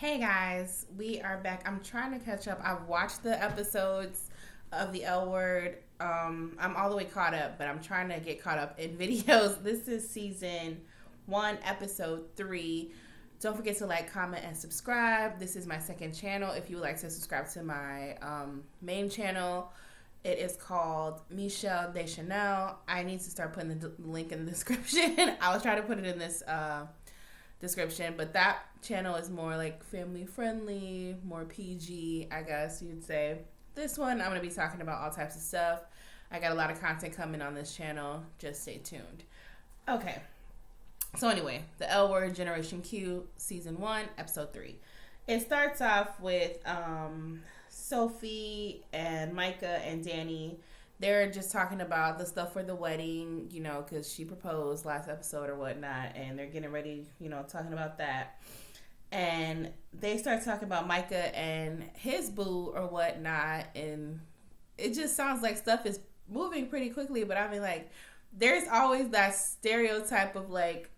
Hey guys, we are back. I'm trying to catch up. I've watched the episodes of the L Word. I'm all the way caught up, but I'm trying to get caught up in videos. This is season 1, episode 3. Don't forget to like, comment, and subscribe. This is my second channel. If you would like to subscribe to my main channel, it is called Michelle Deschanel. I need to start putting the link in the description. I was trying to put it in this description, but that channel is more like family friendly, more PG, I guess you'd say. This one, I'm going to be talking about all types of stuff. I got a lot of content coming on this channel. Just stay tuned. Okay. So anyway, the L Word Generation Q, season 1, episode 3. It starts off with Sophie and Micah and Danny. They're just talking about the stuff for the wedding, because she proposed last episode or whatnot, and they're getting ready, talking about that. And they start talking about Micah and his boo or whatnot, and it just sounds like stuff is moving pretty quickly, but I mean, like, there's always that stereotype of, like,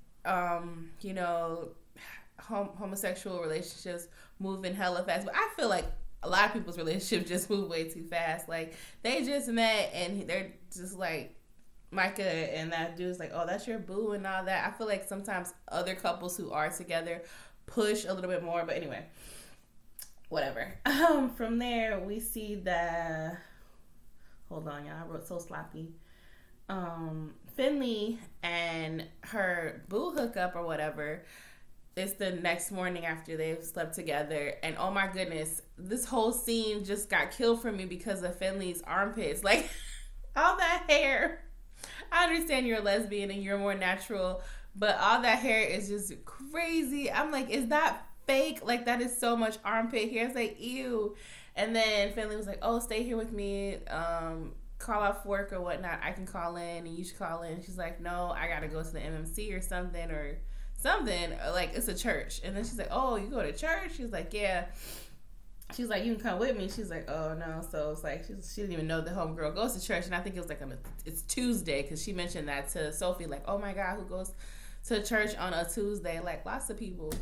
homosexual relationships moving hella fast, but I feel like a lot of people's relationships just move way too fast. Like, they just met and they're just like, Micah and that dude's like, oh, that's your boo and all that. I feel like sometimes other couples who are together push a little bit more, but anyway, whatever. From there, we see the, hold on, y'all, I wrote so sloppy. Finley and her boo hookup or whatever. It's the next morning after they've slept together, and oh my goodness, this whole scene just got killed for me because of Finley's armpits. Like, all that hair. I understand you're a lesbian and you're more natural, but all that hair is just crazy. I'm like, is that fake? Like, that is so much armpit hair. It's like, ew. And then Finley was like, oh, stay here with me. Call off work or whatnot. I can call in and you should call in. She's like, no, I gotta go to the MMC or something, like it's a church. And then she's like, oh, you go to church? She's like, yeah. She's like, you can come with me. She's like, oh no. So it's like she didn't even know the homegirl goes to church, and I think it was like it's Tuesday, because she mentioned that to Sophie, like, oh my god, who goes to church on a Tuesday? Like, lots of people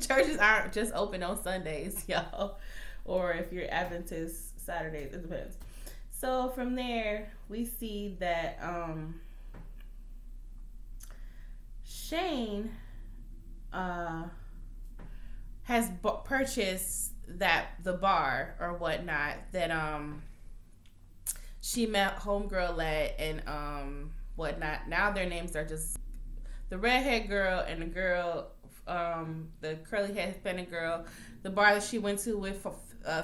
churches aren't just open on Sundays, y'all, or if you're Adventist, Saturdays, it depends. So from there we see that Shane has purchased the bar or whatnot that she met homegirl at and whatnot. Now their names are just the redhead girl and the girl, the curly head Hispanic girl. The bar that she went to with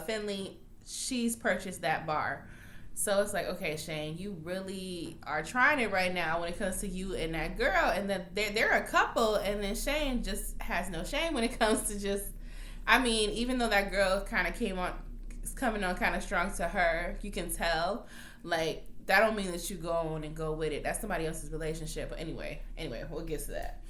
Finley, she's purchased that bar. So it's like, okay, Shane, you really are trying it right now when it comes to you and that girl. And then they're a couple, and then Shane just has no shame when it comes to just, I mean, even though that girl kind of coming on kind of strong to her, you can tell, like, that don't mean that you go on and go with it. That's somebody else's relationship. But anyway, we'll get to that.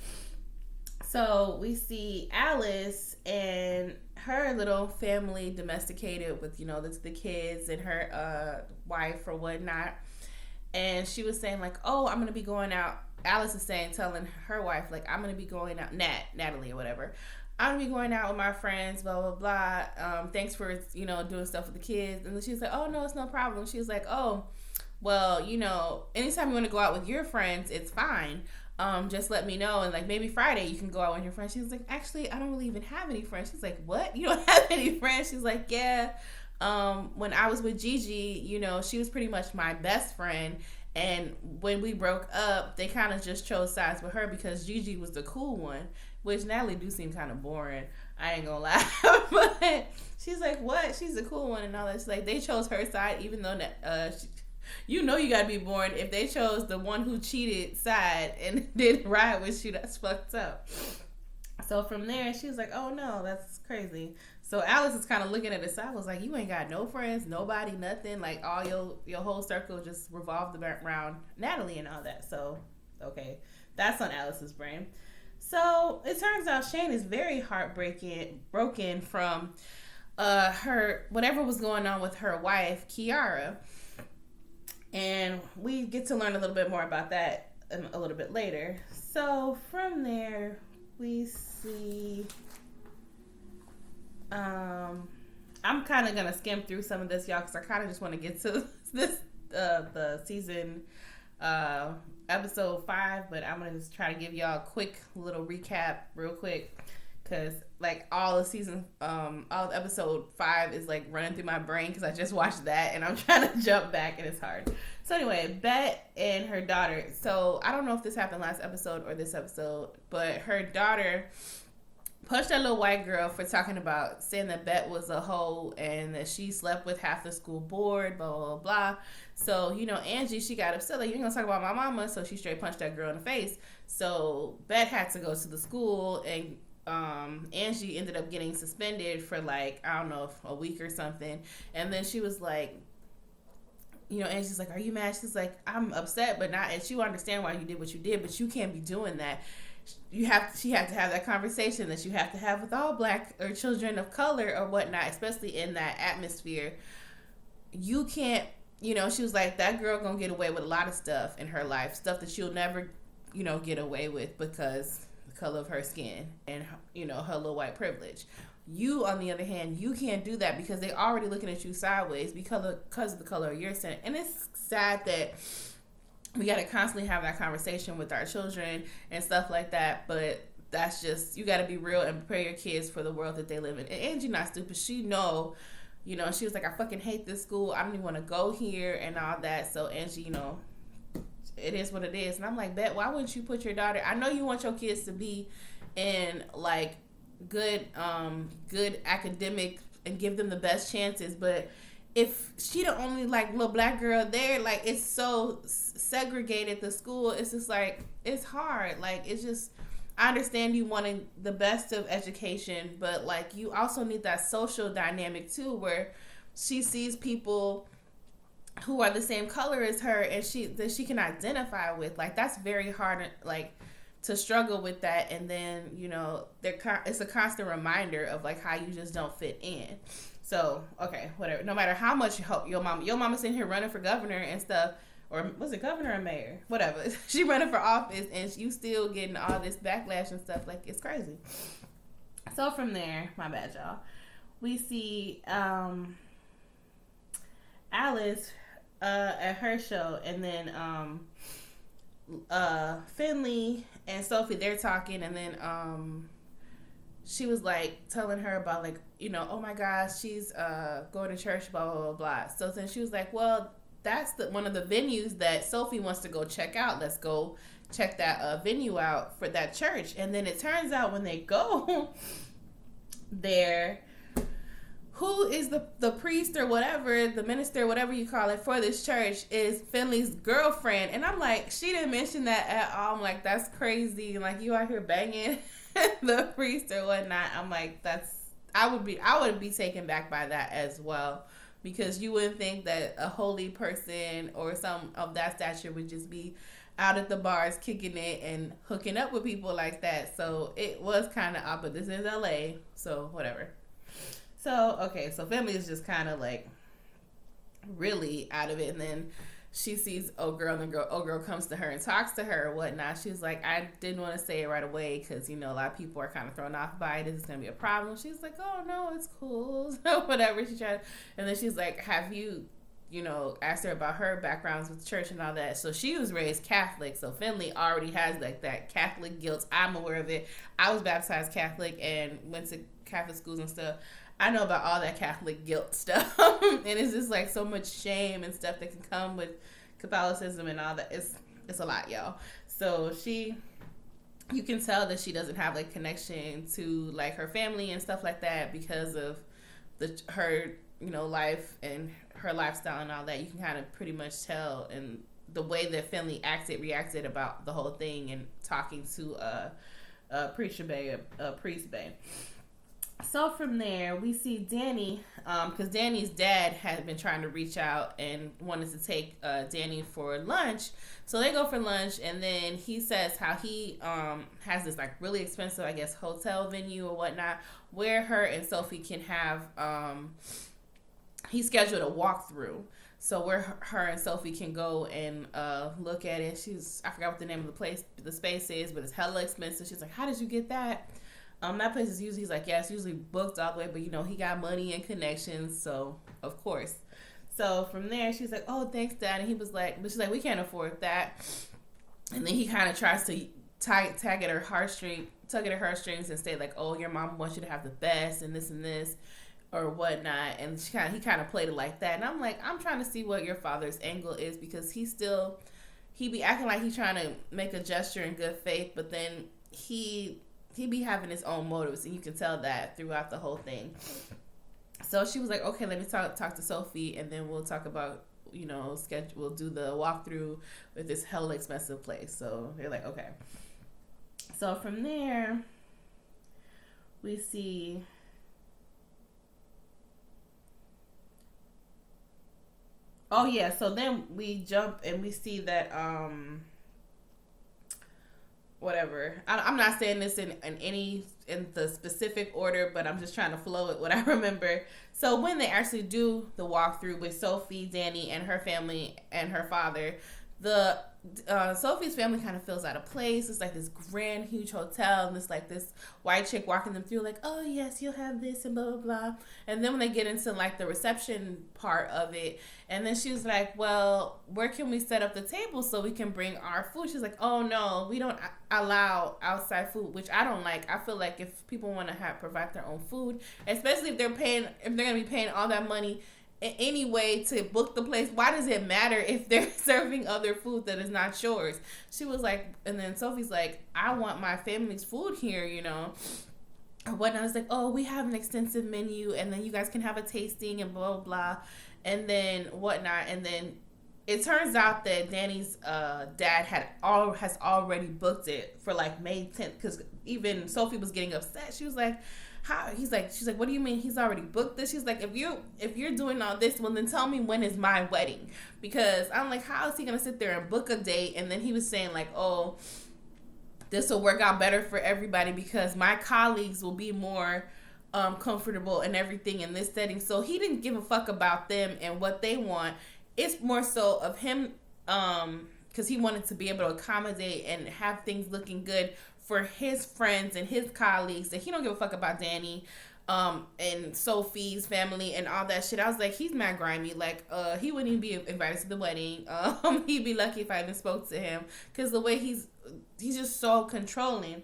So we see Alice and her little family domesticated with, the kids and her wife or whatnot. And she was saying, like, oh, I'm going to be going out. Alice is telling her wife, like, I'm going to be going out, Natalie or whatever. I'm going to be going out with my friends, blah, blah, blah. Thanks for, doing stuff with the kids. And then she's like, oh, no, it's no problem. She was like, oh, well, anytime you want to go out with your friends, it's fine. Just let me know, and like maybe Friday you can go out with your friends. She's like, actually, I don't really even have any friends. She's like, what? You don't have any friends? She's like, yeah. When I was with Gigi, she was pretty much my best friend, and when we broke up, they kind of just chose sides with her because Gigi was the cool one, which Natalie do seem kind of boring. I ain't gonna lie, but she's like, what? She's the cool one and all that. She's like, they chose her side, even though you gotta be born if they chose the one who cheated side and didn't ride with you. That's fucked up. So from there, she was like, oh no, that's crazy. So Alice is kind of looking at the side, was like, you ain't got no friends, nobody, nothing. Like, all your whole circle just revolved around Natalie and all that. So, okay, that's on Alice's brain. So it turns out Shane is very broken from her, whatever was going on with her wife, Kiara. And we get to learn a little bit more about that a little bit later. So from there, we see I'm kind of gonna skim through some of this, y'all, because I kind of just want to get to this the season episode 5, but I'm gonna just try to give y'all a quick little recap, real quick, because like all of season all of episode 5 is like running through my brain because I just watched that and I'm trying to jump back and it's hard. So anyway, Bet and her daughter. So I don't know if this happened last episode or this episode, but her daughter punched that little white girl for talking about saying that Bet was a hoe and that she slept with half the school board, blah, blah, blah. So, you know, Angie, she got upset, like, you ain't gonna talk about my mama, so she straight punched that girl in the face. So Bet had to go to the school, and Angie ended up getting suspended for, like, I don't know, a week or something. And then she was like, you know, Angie's like, are you mad? She's like, I'm upset, but not, and she understand why you did what you did, but you can't be doing that. She had to have that conversation that you have to have with all black or children of color or whatnot, especially in that atmosphere. You can't, you know, she was like, that girl gonna get away with a lot of stuff in her life, stuff that she'll never, you know, get away with because the color of her skin and, you know, her little white privilege. You, on the other hand, you can't do that because they already looking at you sideways because of the color of your skin. And it's sad that we got to constantly have that conversation with our children and stuff like that, but that's just, you got to be real and prepare your kids for the world that they live in. And Angie not stupid. She know, you know, she was like, I fucking hate this school. I don't even want to go here and all that. So Angie, you know, it is what it is. And I'm like, Bet, why wouldn't you put your daughter, I know you want your kids to be in like good academic and give them the best chances, but if she the only like little black girl there, like it's so segregated, the school, it's just like, it's hard. Like, it's just, I understand you wanting the best of education, but like you also need that social dynamic too, where she sees people who are the same color as her and that she can identify with. Like, that's very hard, like, to struggle with that. And then, you know, it's a constant reminder of like how you just don't fit in. So, okay, whatever. No matter how much you hope your mama's in here running for governor and stuff, or was it governor or mayor? Whatever. She running for office and you still getting all this backlash and stuff. Like, it's crazy. So from there, my bad, y'all, we see Alice at her show, and then Finley and Sophie, they're talking, and then she was like telling her about, like, you know, oh my gosh, she's going to church, blah, blah, blah, blah. So then she was like, well, that's one of the venues that Sophie wants to go check out. Let's go check that venue out for that church. And then it turns out when they go there, who is the priest or whatever, the minister, whatever you call it, for this church is Finley's girlfriend. And I'm like, she didn't mention that at all. I'm like, that's crazy. Like, you out here banging the priest or whatnot. I'm like, I would be taken back by that as well, because you wouldn't think that a holy person or some of that stature would just be out at the bars kicking it and hooking up with people like that. So it was kind of odd, but this is LA, so whatever. So, okay, so Finley is just kind of like really out of it. And then she sees old girl, and old girl comes to her and talks to her or whatnot. She's like, I didn't want to say it right away because, you know, a lot of people are kind of thrown off by it. Is this going to be a problem? She's like, oh, no, it's cool. So whatever. She tried. And then she's like, have you, you know, asked her about her backgrounds with church and all that. So she was raised Catholic. So Finley already has like that Catholic guilt. I'm aware of it. I was baptized Catholic and went to Catholic schools and stuff. I know about all that Catholic guilt stuff. And it's just like so much shame and stuff that can come with Catholicism and all that. It's a lot, y'all. So you can tell that she doesn't have like connection to like her family and stuff like that because of her, you know, life and her lifestyle and all that. You can kind of pretty much tell, and the way that Finley reacted about the whole thing and talking to Priest Bay. So from there, we see Danny, because Danny's dad had been trying to reach out and wanted to take Danny for lunch. So they go for lunch, and then he says how he has this like really expensive, I guess, hotel venue or whatnot, where her and Sophie can have, he scheduled a walkthrough. So where her and Sophie can go and look at it. I forgot what the name of the space is, but it's hella expensive. She's like, how did you get that? That place is usually, he's like, yeah, it's usually booked all the way, but he got money and connections, so of course. So from there, she's like, oh, thanks, Dad. And he was like, but she's like, we can't afford that. And then he kind of tries to tug at her heartstrings and say like, oh, your mom wants you to have the best and this or whatnot. And he kind of played it like that. And I'm like, I'm trying to see what your father's angle is, because he be acting like he's trying to make a gesture in good faith, but then he be having his own motives, and you can tell that throughout the whole thing. So she was like, okay, let me talk to Sophie, and then we'll talk about, we'll do the walkthrough with this hella expensive place. So they're like, okay. So from there, we see oh yeah, so then we jump and we see that whatever. I'm not saying this in the specific order, but I'm just trying to flow it what I remember. So when they actually do the walkthrough with Sophie, Danny, and her family and her father, the Sophie's family kind of feels out of place. It's like this grand, huge hotel, and it's like this white chick walking them through, like, oh yes, you'll have this and blah blah blah. And then when they get into like the reception part of it, and then she was like, well, where can we set up the table so we can bring our food? She's like, oh no, we don't allow outside food, which I don't like. I feel like if people want to provide their own food, especially if they're gonna be paying all that money anyway to book the place, why does it matter if they're serving other food that is not yours? She was like, and then Sophie's like, I want my family's food here, or whatnot. I was like, oh, we have an extensive menu, and then you guys can have a tasting and blah blah blah, and then whatnot. And then it turns out that Danny's dad has already booked it for like May 10th, because even Sophie was getting upset. She was like, how? She's like, what do you mean he's already booked this? She's like, if you're doing all this, well then tell me when is my wedding, because I'm like, how is he gonna sit there and book a date? And then he was saying like, oh, this will work out better for everybody because my colleagues will be more comfortable and everything in this setting. So he didn't give a fuck about them and what they want. It's more so of him, because he wanted to be able to accommodate and have things looking good for his friends and his colleagues, that he don't give a fuck about Danny and Sophie's family and all that shit. I was like, he's mad grimy. Like, he wouldn't even be invited to the wedding. He'd be lucky if I even spoke to him, because the way he's just so controlling.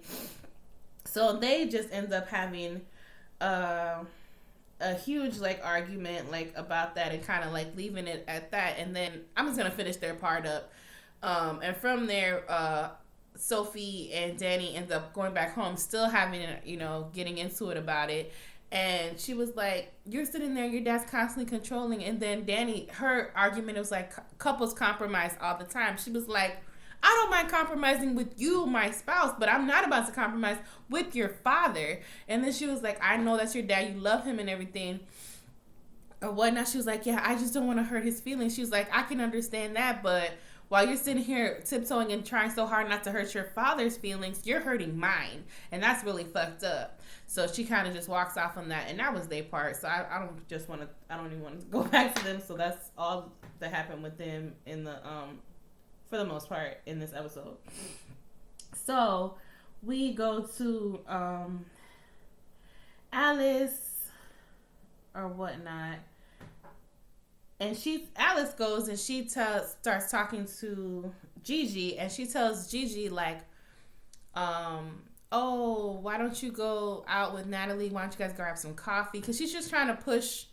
So they just end up having a huge like argument like about that, and kind of like leaving it at that. And then I'm just gonna finish their part up, and from there Sophie and Danny end up going back home, still having, getting into it about it. And she was like, you're sitting there, your dad's constantly controlling. And then Danny, her argument was like, couples compromise all the time. She was like, I don't mind compromising with you, my spouse, but I'm not about to compromise with your father. And then she was like, I know that's your dad, you love him and everything or whatnot. She was like, yeah, I just don't want to hurt his feelings. She was like, I can understand that, but while you're sitting here tiptoeing and trying so hard not to hurt your father's feelings, you're hurting mine. And that's really fucked up. So she kind of just walks off on that. And that was their part. So I don't even want to go back to them. So that's all that happened with them in the, for the most part in this episode. So we go to, Alice or whatnot. And Alice goes and she starts talking to Gigi, and she tells Gigi like, oh, why don't you go out with Natalie? Why don't you guys grab some coffee? Because she's just trying to push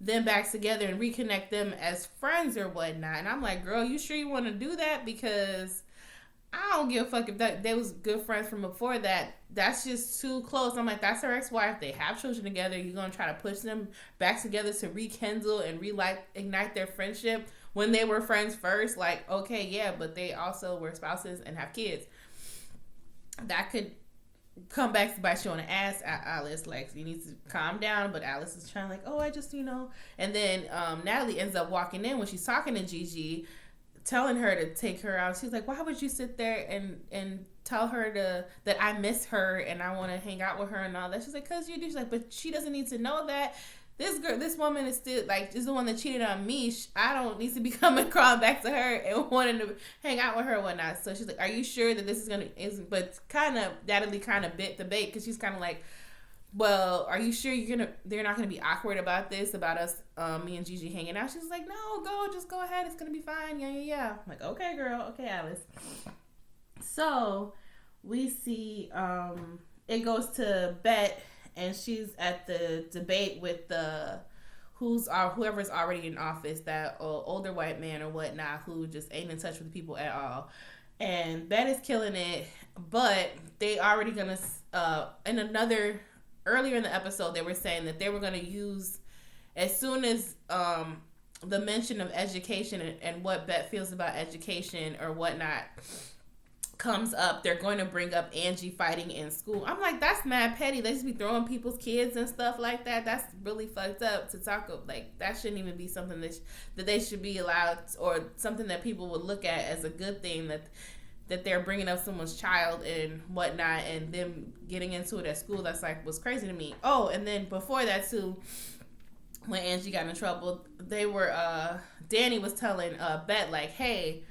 them back together and reconnect them as friends or whatnot. And I'm like, girl, you sure you want to do that? Because I don't give a fuck if they was good friends from before that. That's just too close. I'm like, that's her ex-wife. They have children together. You're going to try to push them back together to rekindle and ignite their friendship when they were friends first? Like, okay, yeah, but they also were spouses and have kids. That could come back to bite you on the ass, Alice. Like, you need to calm down. But Alice is trying like, oh, I just, And then Natalie ends up walking in when she's talking to Gigi, telling her to take her out. She's like, why would you sit there and tell her that I miss her and I want to hang out with her and all that? She's like, because you do. She's like, but she doesn't need to know that. this woman is still like is the one that cheated on me. I don't need to be coming crawling back to her and wanting to hang out with her and whatnot. So she's like, "Are you sure that this is?" But kind of Natalie kind of bit the bait because she's kind of like, "Well, are you sure they're not gonna be awkward about this, about us, me and Gigi hanging out?" She's like, "No, just go ahead. It's gonna be fine. Yeah." I'm like, "Okay, girl. Okay, Alice." So we see it goes to Bet, and she's at the debate with whoever's already in office, that older white man or whatnot, who just ain't in touch with people at all. And Bet is killing it, but they already gonna in another earlier in the episode they were saying that they were gonna use as soon as the mention of education and what Bet feels about education or whatnot comes up, they're going to bring up Angie fighting in school. I'm like, that's mad petty. They just be throwing people's kids and stuff like that. That's really fucked up to talk of. Like, that shouldn't even be something that they should be allowed, or something that people would look at as a good thing, that they're bringing up someone's child and whatnot, and them getting into it at school. That's like, was crazy to me. Oh, and then before that too, when Angie got in trouble, they were Danny was telling Bet like, hey,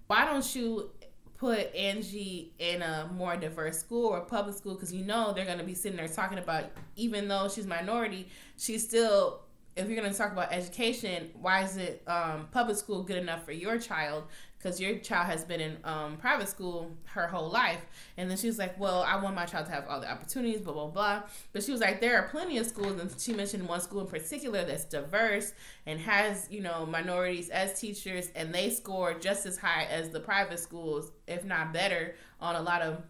why don't you put Angie in a more diverse school or public school, because they're going to be sitting there talking about, even though she's minority, she's still, if you're going to talk about education, why is it public school good enough for your child, because your child has been in private school her whole life. And then she was like, well, I want my child to have all the opportunities, blah, blah, blah. But she was like, there are plenty of schools, and she mentioned one school in particular that's diverse and has, minorities as teachers, and they score just as high as the private schools, if not better, on a lot of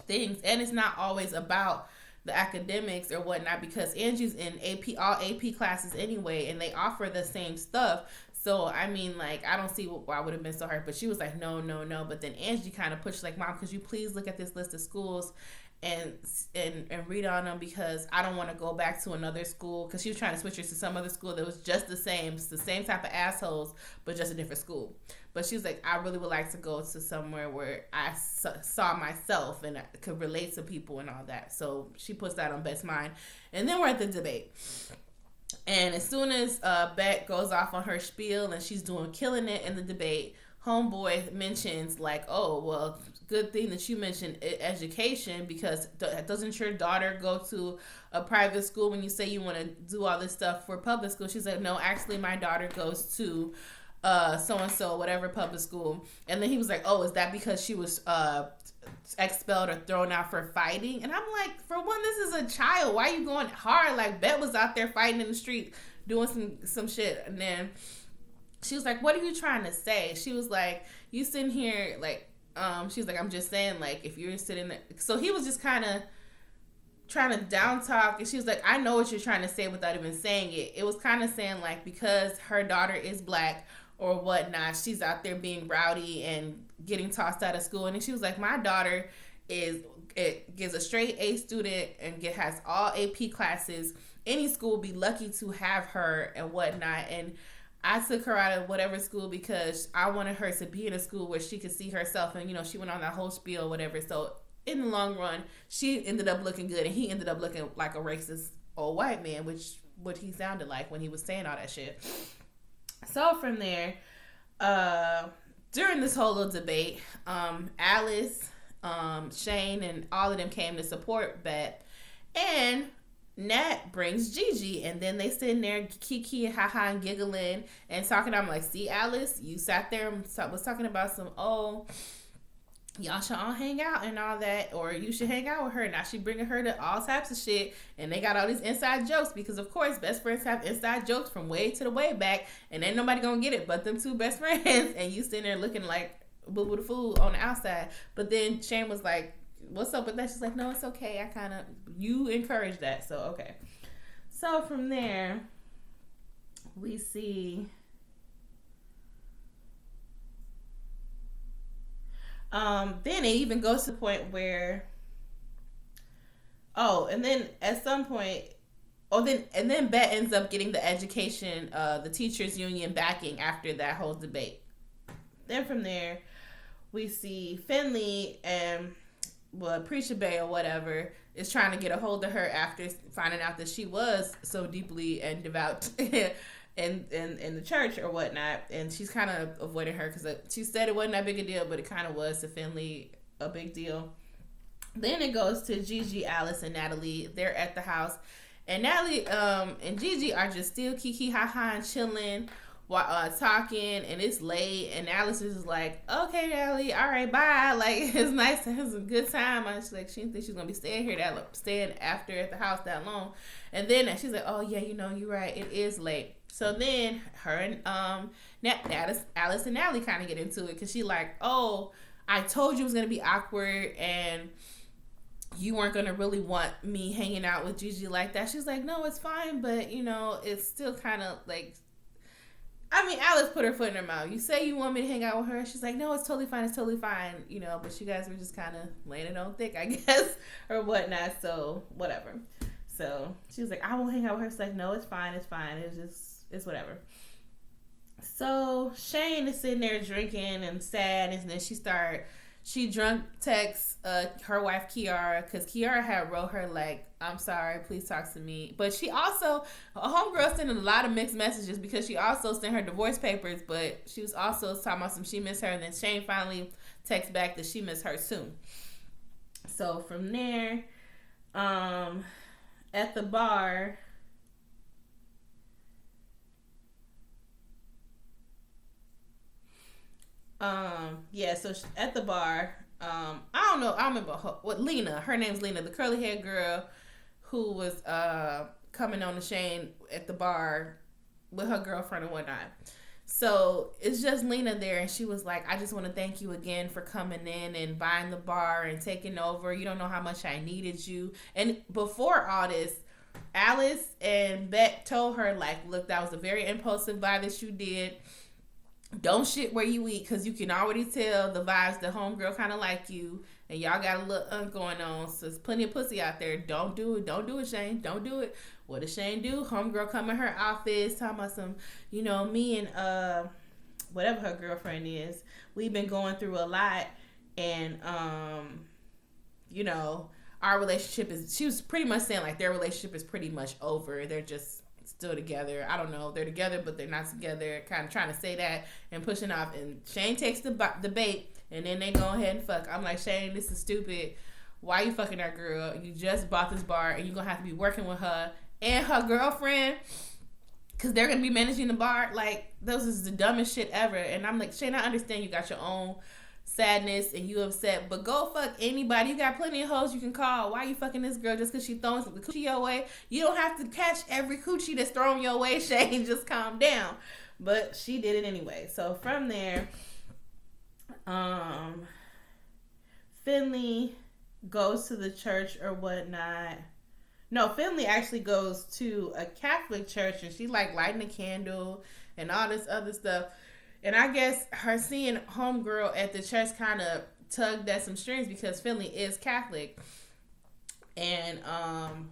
things. And it's not always about the academics or whatnot, because Angie's in all AP classes anyway, and they offer the same stuff. So, I mean, like, I don't see why it would have been so hard. But she was like, no. But then Angie kind of pushed, like, Mom, could you please look at this list of schools and read on them, because I don't want to go back to another school. Because she was trying to switch her to some other school that was just the same type of assholes, but just a different school. But she was like, I really would like to go to somewhere where I saw myself and I could relate to people and all that. So she puts that on Bet's mind. And then we're at the debate. And as soon as Bet goes off on her spiel and she's killing it in the debate, homeboy mentions like, oh, well, good thing that you mentioned education, because doesn't your daughter go to a private school when you say you want to do all this stuff for public school? She's like, no, actually my daughter goes to so-and-so, whatever public school. And then he was like, oh, is that because she was expelled or thrown out for fighting? And I'm like, for one, this is a child. Why are you going hard? Like, Bet was out there fighting in the street doing some shit. And then she was like, what are you trying to say? She was like, you sitting here like, she was like, I'm just saying, like, if you're sitting there. So he was just kind of trying to down talk, and she was like, I know what you're trying to say without even saying it. It was kind of saying like, because her daughter is black or whatnot, she's out there being rowdy and getting tossed out of school. And then she was like, my daughter gets a straight A student and has all AP classes. Any school would be lucky to have her and whatnot. And I took her out of whatever school because I wanted her to be in a school where she could see herself. And, she went on that whole spiel or whatever. So in the long run, she ended up looking good, and he ended up looking like a racist old white man, which what he sounded like when he was saying all that shit. So from there, during this whole little debate, Alice, Shane, and all of them came to support Bet, and Nat brings Gigi, and then they sitting there kiki and haha and giggling and talking. I'm like, see, Alice, you sat there and was talking about y'all should all hang out and all that, or you should hang out with her. Now she bringing her to all types of shit, and they got all these inside jokes, because of course best friends have inside jokes from way to the way back, and ain't nobody gonna get it but them two best friends. And you sitting there looking like boo boo the fool on the outside. But then Shane was like, what's up with that? She's like, no, it's okay, you encourage that, so okay. So from there we see then it even goes to the point where, and then at some point, then Bet ends up getting the education, the teachers union backing after that whole debate. Then from there, we see Finley and Preacher Bay or whatever is trying to get a hold of her after finding out that she was so deeply and devout in the church or whatnot, and she's kind of avoiding her because she said it wasn't that big a deal, but it kind of was to Finley a big deal. Then it goes to Gigi, Alice, and Natalie. They're at the house, and Natalie and Gigi are just still kiki ha ha and chilling while talking, and it's late, and Alice is like, okay, Natalie, all right, bye. Like, it's nice to have some good time. I was like, she didn't think she's gonna be staying after at the house that long. And then she's like, oh yeah, you're right, it is late. So then her and Alice and Natalie kind of get into it because she like, oh, I told you it was gonna be awkward and you weren't gonna really want me hanging out with Gigi like that. She's like, no, it's fine, but it's still kind of like, I mean, Alice put her foot in her mouth. You say you want me to hang out with her. She's like, no, it's totally fine. It's totally fine. But you guys were just kind of laying it on thick, I guess, or whatnot. So whatever. So she was like, I won't hang out with her. She's like, no, it's fine. It's fine. It's whatever. So Shane is sitting there drinking and sad. And then she drunk texts her wife Kiara, because Kiara had wrote her like, I'm sorry, please talk to me. But she also, a homegirl sent a lot of mixed messages because she also sent her divorce papers, but she was also talking about she missed her, and then Shane finally texts back that she missed her soon. So from there, at the bar, so at the bar, I don't know, I remember Lena, her name's Lena, the curly haired girl who was coming on to Shane at the bar with her girlfriend and whatnot. So it's just Lena there, and she was like, I just want to thank you again for coming in and buying the bar and taking over. You don't know how much I needed you. And before all this, Alice and Beck told her, like, look, that was a very impulsive buy that you did. Don't shit where you eat, because you can already tell the vibes. The homegirl kind of like you, and y'all got a little going on. So there's plenty of pussy out there. Don't do it. Don't do it, Shane. Don't do it. What does Shane do? Homegirl come in her office talking about some, me and whatever her girlfriend is, we've been going through a lot, and our relationship is. She was pretty much saying like their relationship is pretty much over. They're just still together. I don't know. They're together, but they're not together. Kind of trying to say that and pushing off. And Shane takes the bait, and then they go ahead and fuck. I'm like, Shane, this is stupid. Why you fucking that girl? You just bought this bar, and you're gonna have to be working with her and her girlfriend, because they're gonna be managing the bar. Like, those is the dumbest shit ever. And I'm like, Shane, I understand you got your own sadness and you upset, but go fuck anybody. You got plenty of hoes you can call. Why you fucking this girl just because she throwing the coochie your way? You don't have to catch every coochie that's thrown your way, Shane. Just calm down. But she did it anyway. So from there, Finley goes to the church or whatnot. No, Finley actually goes to a Catholic church, and she like lighting a candle and all this other stuff. And I guess her seeing homegirl at the church kind of tugged at some strings, because Finley is Catholic and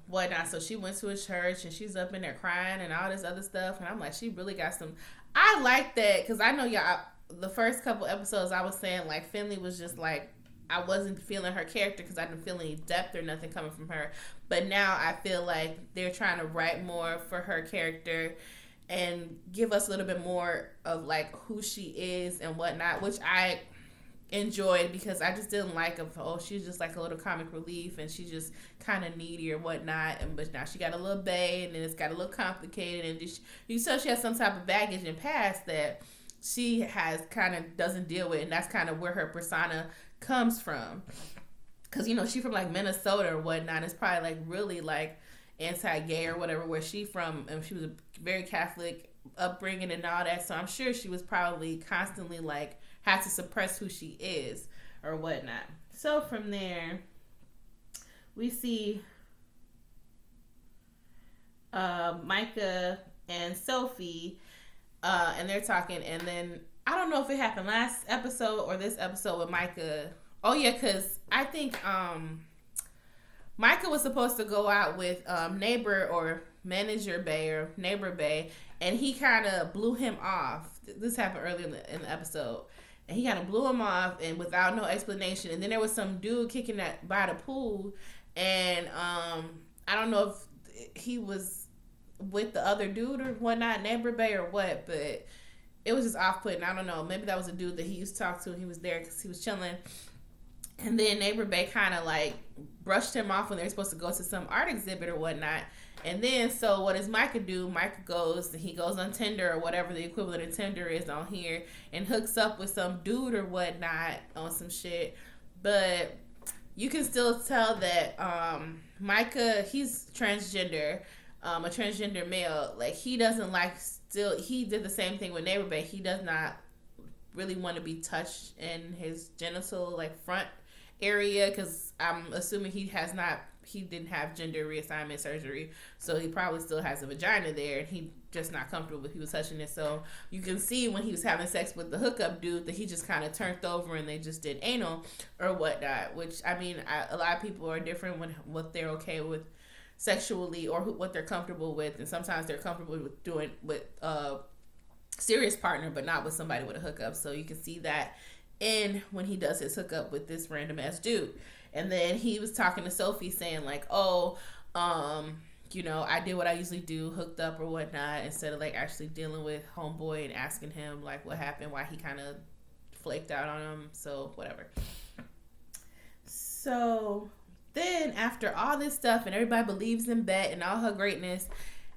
whatnot. So she went to a church, and she's up in there crying and all this other stuff. And I'm like, she really got some. I like that, because I know y'all, the first couple episodes I was saying like Finley was just like, I wasn't feeling her character because I didn't feel any depth or nothing coming from her. But now I feel like they're trying to write more for her character and give us a little bit more of like who she is and whatnot, which I enjoyed, because I just didn't like she's just like a little comic relief and she's just kind of needy or whatnot. But now she got a little bae, and then it's got a little complicated, and you can tell she has some type of baggage and past that she has kind of doesn't deal with, and that's kind of where her persona comes from. Because she's from like Minnesota or whatnot. It's probably like really like anti-gay or whatever where she from, and she was a very Catholic upbringing and all that, so I'm sure she was probably constantly like had to suppress who she is or whatnot. So from there we see Micah and Sophie, and they're talking, and then I don't know if it happened last episode or this episode with Micah. Oh yeah, because I think Micah was supposed to go out with neighbor or manager bae or neighbor bae, and he kind of blew him off. This happened earlier in the episode. and he kind of blew him off and without no explanation. And then there was some dude kicking that by the pool, and I don't know if he was with the other dude or whatnot, Neighbor Bay or what, but it was just off-putting. I don't know. Maybe that was a dude that he used to talk to, and he was there because he was chilling. And then Neighbor Bay kind of like brushed him off when they were supposed to go to some art exhibit or whatnot. And then, so what does Micah do? Micah goes on Tinder or whatever the equivalent of Tinder is on here and hooks up with some dude or whatnot on some shit. But you can still tell that Micah, he's transgender, a transgender male. Like, he doesn't like, he did the same thing with Neighbor Bay. He does not really want to be touched in his genital, like, front area, because I'm assuming he didn't have gender reassignment surgery, so he probably still has a vagina there, and he just not comfortable with people touching it. So you can see when he was having sex with the hookup dude that he just kind of turned over and they just did anal or whatnot, which, I mean, a lot of people are different when what they're okay with sexually or what they're comfortable with, and sometimes they're comfortable with doing with a serious partner but not with somebody with a hookup. So you can see that in when he does his hookup with this random ass dude. And then he was talking to Sophie saying like, oh, you know, I did what I usually do, hooked up or whatnot, instead of like actually dealing with homeboy and asking him like what happened, why he kind of flaked out on him. So whatever. So then after all this stuff and everybody believes in Bet and all her greatness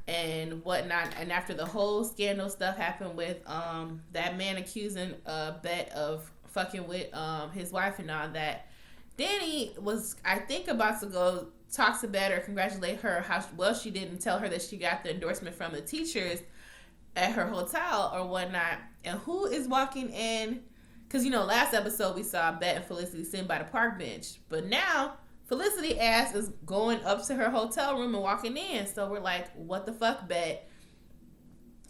and whatnot, and after the whole scandal stuff happened with that man accusing Bet of fucking with his wife and all that, Danny was, I think, about to go talk to Bet or congratulate her how well she did and tell her that she got the endorsement from the teachers at her hotel or whatnot. And who is walking in? Because, you know, last episode we saw Bet and Felicity sitting by the park bench. But now Felicity ass is going up to her hotel room and walking in. So we're like, what the fuck, Bet?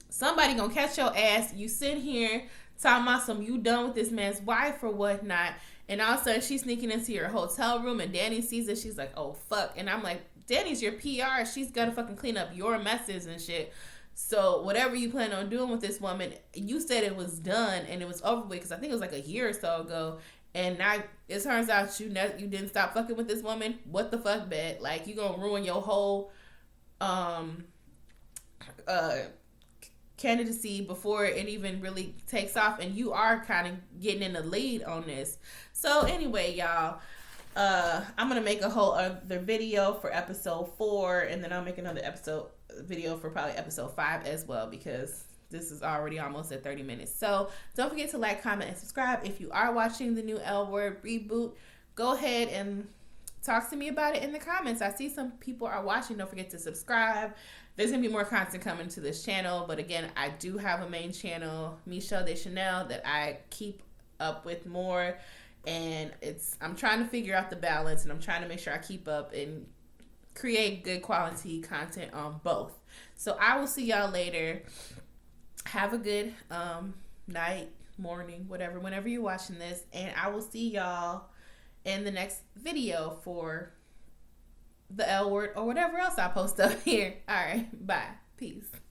Somebody gonna catch your ass. You sit here talking about some you done with this man's wife or whatnot. And all of a sudden, she's sneaking into your hotel room, and Danny sees it. She's like, oh, fuck. And I'm like, Danny's your PR. She's got to fucking clean up your messes and shit. So whatever you plan on doing with this woman, you said it was done and it was over with, because I think it was like a year or so ago. And now it turns out you didn't stop fucking with this woman. What the fuck, Bet? Like, you going to ruin your whole candidacy before it even really takes off, and you are kind of getting in the lead on this. So anyway, y'all, I'm gonna make a whole other video for episode 4, and then I'll make another video for probably episode 5 as well, because this is already almost at 30 minutes. So don't forget to like, comment, and subscribe. If you are watching the new L Word reboot, go ahead and talk to me about it in the comments. I see some people are watching. Don't forget to subscribe. There's going to be more content coming to this channel. But again, I do have a main channel, Michelle Deschanel, that I keep up with more. And I'm trying to figure out the balance, and I'm trying to make sure I keep up and create good quality content on both. So I will see y'all later. Have a good night, morning, whatever, whenever you're watching this. And I will see y'all in the next video for the L Word or whatever else I post up here. All right, bye. Peace.